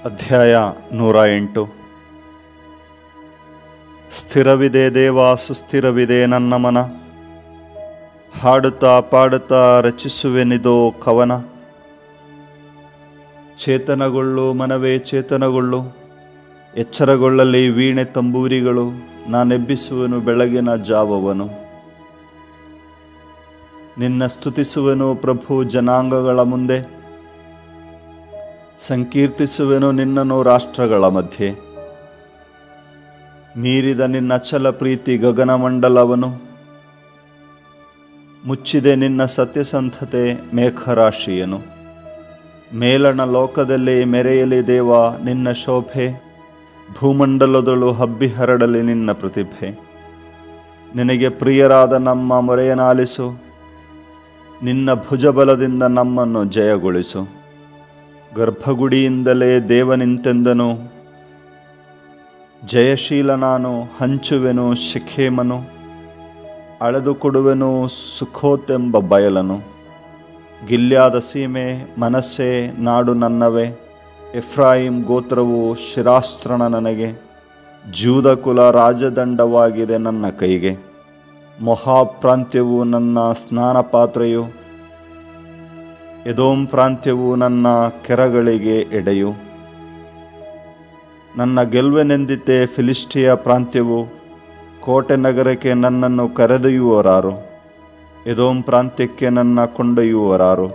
ಅಧ್ಯಾಯ 108. ಸ್ಥಿರವಿದೆ ದೇವ, ಸುಸ್ಥಿರವಿದೆ ನನ್ನ ಮನ, ಹಾಡುತ್ತಾ ಪಾಡುತ್ತಾ ರಚಿಸುವೆನಿದೋ ಕವನ. ಚೇತನಗೊಳ್ಳು ಮನವೇ ಚೇತನಗೊಳ್ಳು, ಎಚ್ಚರಗೊಳ್ಳಲಿ ವೀಣೆ ತಂಬೂರಿಗಳು, ನಾನೆಬ್ಬಿಸುವನು ಬೆಳಗಿನ ಜಾವವನು. ನಿನ್ನ ಸ್ತುತಿಸುವೆನು ಪ್ರಭು ಜನಾಂಗಗಳ ಮುಂದೆ, ಸಂಕೀರ್ತಿಸುವೆನು ನಿನ್ನನ್ನು ರಾಷ್ಟ್ರಗಳ ಮಧ್ಯೆ. ಮೀರಿದ ನಿನ್ನ ಅಚಲ ಪ್ರೀತಿ ಗಗನಮಂಡಲವನು, ಮುಚ್ಚಿದೆ ನಿನ್ನ ಸತ್ಯಸಂಧತೆ ಮೇಘರಾಶಿಯನು. ಮೇಲಣ ಲೋಕದಲ್ಲಿ ಮೆರೆಯಲಿ ದೇವ ನಿನ್ನ ಶೋಭೆ, ಭೂಮಂಡಲದಳು ಹಬ್ಬಿ ಹರಡಲಿ ನಿನ್ನ ಪ್ರತಿಭೆ. ನಿನಗೆ ಪ್ರಿಯರಾದ ನಮ್ಮ ಮೊರೆಯನಾಲಿಸು, ನಿನ್ನ ಭುಜಬಲದಿಂದ ನಮ್ಮನ್ನು ಜಯಗೊಳಿಸು. ಗರ್ಭಗುಡಿಯಿಂದಲೇ ದೇವನಿಂತೆಂದನು, ಜಯಶೀಲ ನಾನು ಹಂಚುವೆನು ಶೆಖೇಮನು, ಅಳೆದುಕೊಡುವೆನು ಸುಖೋತೆಂಬ ಬಯಲನು. ಗಿಲ್ಯಾದ ಸೀಮೆ ಮನಸ್ಸೆ ನಾಡು ನನ್ನವೇ, ಎಫ್ರಾಯಿಂ ಗೋತ್ರವು ಶಿರಾಸ್ತ್ರಣ ನನಗೆ. ಜೂದ ಕುಲ ರಾಜದಂಡವಾಗಿದೆ ನನ್ನ ಕೈಗೆ, ಮೊಹಾಬ್ ಪ್ರಾಂತ್ಯವು ನನ್ನ ಸ್ನಾನ ಪಾತ್ರೆಯು, ಎದೋಮ್ ಪ್ರಾಂತ್ಯವು ನನ್ನ ಕೆರಗಳಿಗೆ ಎಡೆಯು. ನನ್ನ ಗೆಲುವೆನೆಂದಿತೆ ಫಿಲಿಸ್ಟಿಯ ಪ್ರಾಂತ್ಯವು, ಕೋಟೆ ನಗರಕ್ಕೆ ನನ್ನನ್ನು ಕರೆದೊಯ್ಯುವರಾರು, ಎದೋಮ್ ಪ್ರಾಂತ್ಯಕ್ಕೆ ನನ್ನ ಕೊಂಡೊಯ್ಯುವರಾರು.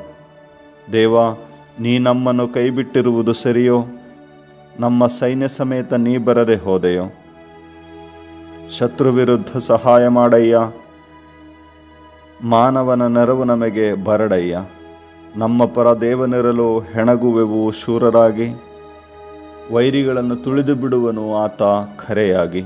ದೇವ, ನೀ ನಮ್ಮನ್ನು ಕೈಬಿಟ್ಟಿರುವುದು ಸರಿಯೋ? ನಮ್ಮ ಸೈನ್ಯ ಸಮೇತ ನೀ ಬರದೆ ಹೋದೆಯೋ? ಶತ್ರು ವಿರುದ್ಧ ಸಹಾಯ ಮಾಡಯ್ಯ, ಮಾನವನ ನೆರವು ನಮಗೆ ಬರಡಯ್ಯ. ನಮ್ಮ ಪರ ದೇವನಿರಲು ಹೆಣಗುವೆವು ಶೂರರಾಗಿ, ವೈರಿಗಳನ್ನು ತುಳಿದು ಬಿಡುವನು ಆತ ಖರೆಯಾಗಿ.